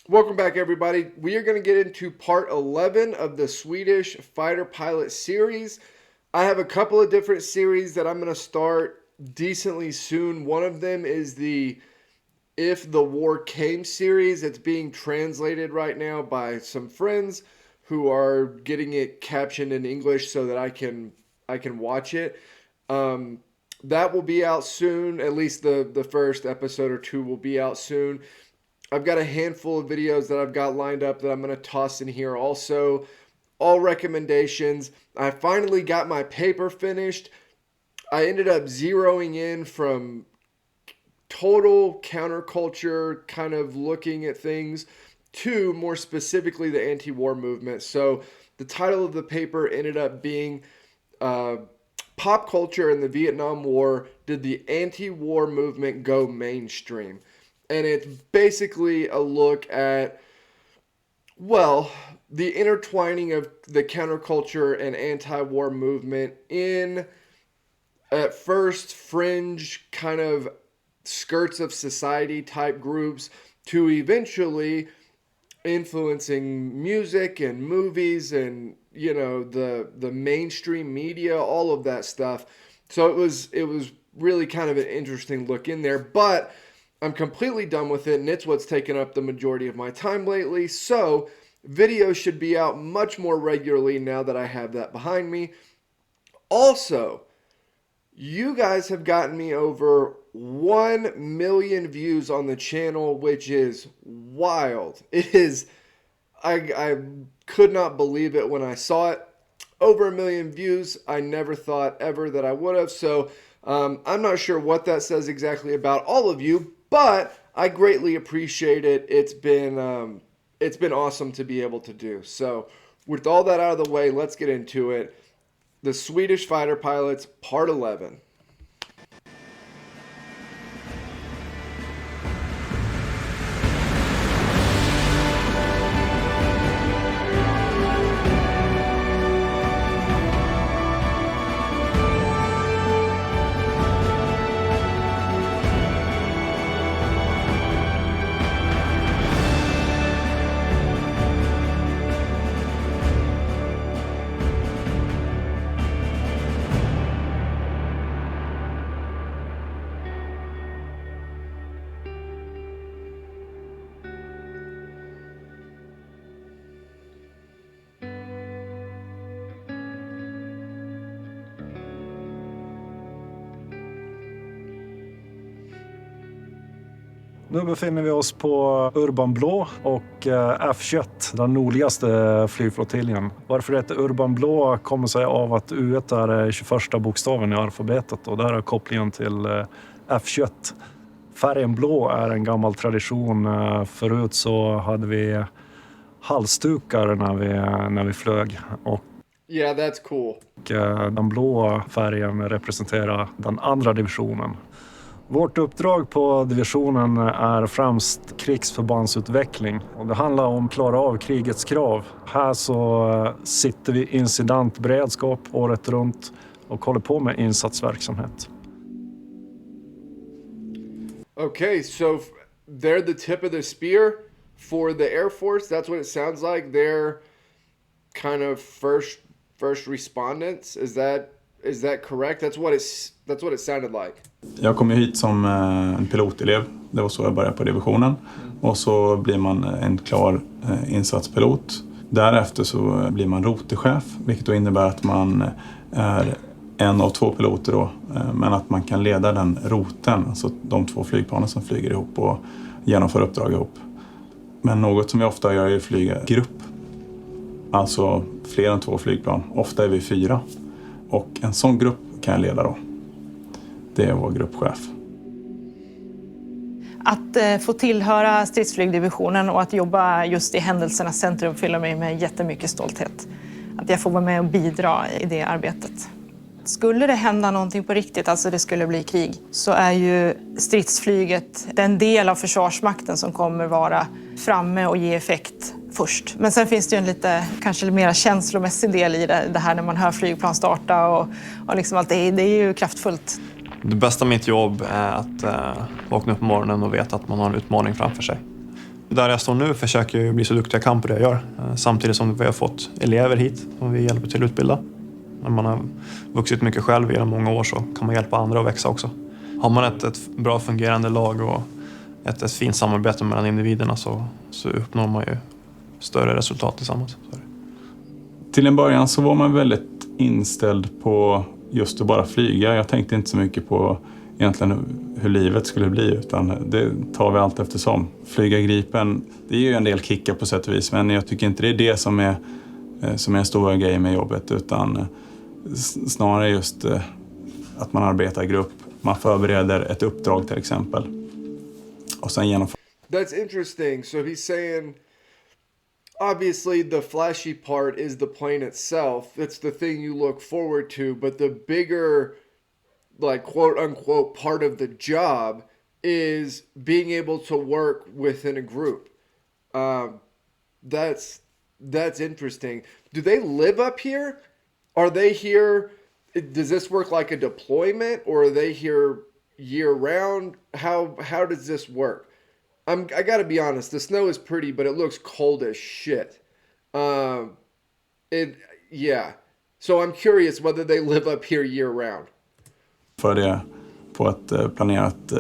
Welcome back, everybody. We are going to get into part 11 of the Swedish fighter pilot series. I have a couple of different series that I'm going to start decently soon. One of them is the If the War Came series. It's being translated right now by some friends who are getting it captioned in English so that I can watch it. That will be out soon. At least the first episode or two will be out soon. I've got a handful of videos that I've got lined up that I'm going to toss in here also. All recommendations. I finally got my paper finished. I ended up zeroing in from total counterculture, kind of looking at things, to more specifically the anti-war movement. So the title of the paper ended up being Pop Culture in the Vietnam War, Did the Anti-War Movement Go Mainstream? And it's basically a look at, well, the intertwining of the counterculture and anti-war movement in, at first, fringe kind of skirts of society type groups to eventually influencing music and movies and, you know, the mainstream media, all of that stuff. So it was really kind of an interesting look in there, but I'm completely done with it, and it's what's taken up the majority of my time lately. So videos should be out much more regularly now that I have that behind me. Also, you guys have gotten me over 1 million views on the channel, which is wild. It is, I could not believe it when I saw it. Over 1 million views. I never thought ever that I would have. So I'm not sure what that says exactly about all of you, but I greatly appreciate it. It's been awesome to be able to do. So with all that out of the way, let's get into it. The Swedish Fighter Pilots, Part 11. Nu befinner vi oss på Urban Blå och F21, den nordligaste flygflottiljen. Varför det heter Urban Blå kommer sig av att U1 är 21 bokstaven i alfabetet och där är kopplingen till F21. Färgen blå är en gammal tradition. Förut så hade vi halsdukar när vi flög. Och Yeah, that's cool. Den blå färgen representerar den andra divisionen. Vårt uppdrag på divisionen är främst krigsförbandsutveckling och det handlar om att klara av krigets krav. Här så sitter vi i incidentberedskap året runt och håller på med insatsverksamhet. Okay, so they're the tip of the spear for the Air Force. That's what it sounds like. They're kind of first respondents. Is that correct? That's what it sounded like. Jag kom hit som en pilotelev. Det var så jag började på divisionen. Och så blir man en klar insatspilot. Därefter så blir man rotechef, vilket då innebär att man är en av 2 piloter då, men att man kan leda den roten, alltså de 2 flygplanen som flyger ihop och genomför uppdrag ihop. Men något som vi ofta gör är att flyga grupp. Alltså fler än 2 flygplan. Ofta är vi 4. Och en sån grupp kan jag leda då. Det är vår gruppchef. Att få tillhöra stridsflygdivisionen och att jobba just i händelsernas centrum fyller mig med jättemycket stolthet. Att jag får vara med och bidra i det arbetet. Skulle det hända någonting på riktigt, alltså det skulle bli krig, så är ju stridsflyget den del av Försvarsmakten som kommer vara framme och ge effekt först. Men sen finns det ju en kanske mer känslomässig del i det här när man hör flygplan starta och liksom allt det är ju kraftfullt. Det bästa med mitt jobb är att vakna upp på morgonen och veta att man har en utmaning framför sig. Där jag står nu försöker jag bli så duktig jag kan på det jag gör. Samtidigt som vi har fått elever hit som vi hjälper till att utbilda. När man har vuxit mycket själv genom många år så kan man hjälpa andra att växa också. Har man ett bra fungerande lag och ett fint samarbete mellan individerna så uppnår man ju större resultat tillsammans. Till en början så var man väldigt inställd på just att bara flyga. Jag tänkte inte så mycket på egentligen hur livet skulle bli, utan det tar vi allt eftersom. Flyga Gripen, det är ju en del kickar på sätt och vis, men jag tycker inte det är det som är en stor grej med jobbet, utan snarare just att man arbetar i grupp. Man förbereder ett uppdrag till exempel. Och sen genomför. That's interesting. So he's saying, obviously the flashy part is the plane itself. It's the thing you look forward to, but the bigger, like quote unquote, part of the job is being able to work within a group. That's interesting. Do they live up here? Are they here? Does this work like a deployment, or are they here year round? How does this work? I gotta be honest, the snow is pretty, but it looks cold as shit. Yeah. So I'm curious whether they live up here year round. För det på ett planerat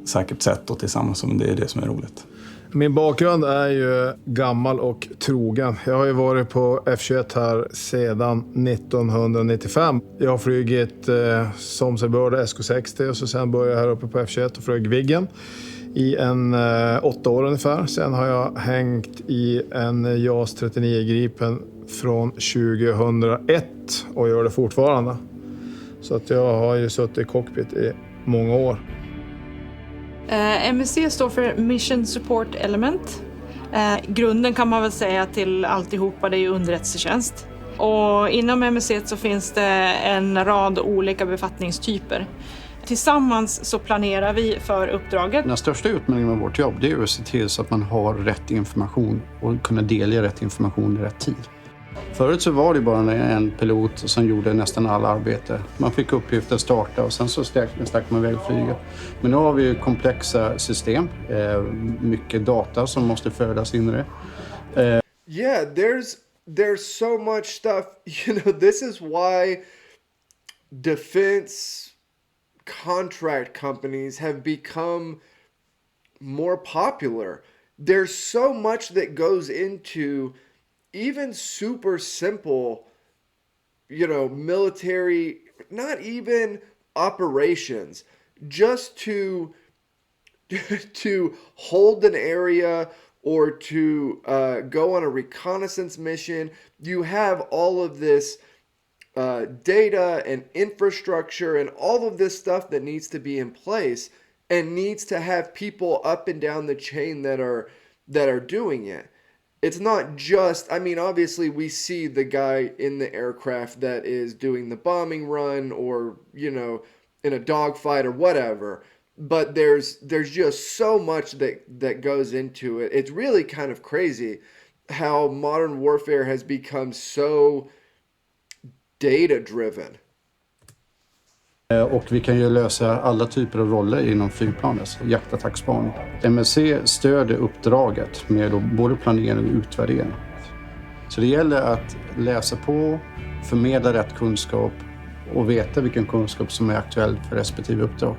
säkert sätt och tillsammans, som det är det som är roligt. Min bakgrund är ju gammal och trogen. Jag har ju varit på F21 här sedan 1995. Jag har flugit som sig började SK60 och så sen började jag här uppe på F21 och flög Vägen i 8 år ungefär. Sen har jag hängt i en JAS 39 Gripen från 2001 och gör det fortfarande. Så att jag har ju suttit i cockpit i många år. MSC står för Mission Support Element. Grunden kan man väl säga till alltihopa, det är ju underrättelsetjänst. Och inom MSC så finns det en rad olika befattningstyper. Tillsammans så planerar vi för uppdraget. Den största utmaningen med vårt jobb, det är att se till så att man har rätt information och kunna delge rätt information i rätt tid. Förut så var det bara en pilot som gjorde nästan all arbete. Man fick uppgiften att starta och sen så stack man iväg och flyga. Men nu har vi komplexa system, mycket data som måste födas in i det. Yeah, there's so much stuff. You know, this is why defense contract companies have become more popular. There's so much that goes into even super simple, you know, military, not even operations, just to hold an area or to go on a reconnaissance mission. You have all of this data and infrastructure and all of this stuff that needs to be in place and needs to have people up and down the chain that are doing it. It's not just, I mean, obviously we see the guy in the aircraft that is doing the bombing run or, you know, in a dogfight or whatever. But there's just so much that goes into it. It's really kind of crazy how modern warfare has become so data-driven. Och vi kan ju lösa alla typer av roller inom flygplanet, jaktattackspaning. MSC stöder uppdraget med både planering och utvärdering. Så det gäller att läsa på, förmedla rätt kunskap och veta vilken kunskap som är aktuell för respektive uppdrag.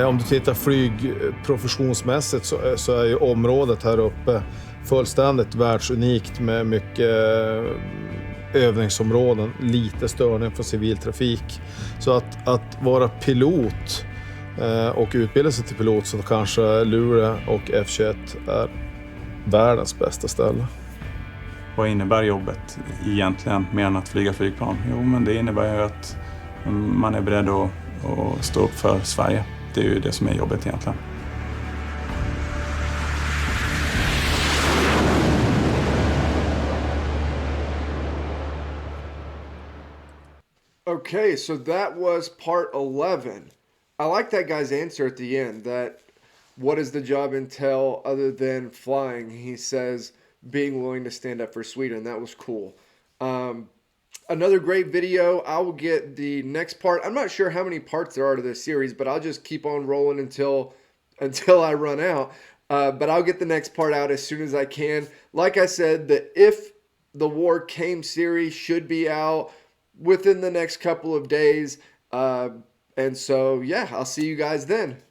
Om du tittar flygprofessionsmässigt så är ju området här uppe fullständigt världsunikt med mycket övningsområden, lite störning för civiltrafik. Så att vara pilot och utbilda sig till pilot så kanske Luleå och F21 är världens bästa ställe. Vad innebär jobbet egentligen mer än att flyga flygplan? Jo, men det innebär ju att man är beredd att stå upp för Sverige. Det är ju det som är jobbet egentligen. Okay, so that was part 11. I like that guy's answer at the end, that what does the job entail other than flying? He says being willing to stand up for Sweden. That was cool. another great video. I will get the next part. I'm not sure how many parts there are to this series, but I'll just keep on rolling until I run out. But I'll get the next part out as soon as I can. Like I said, the If the War Came series should be out within the next couple of days. And so, yeah, I'll see you guys then.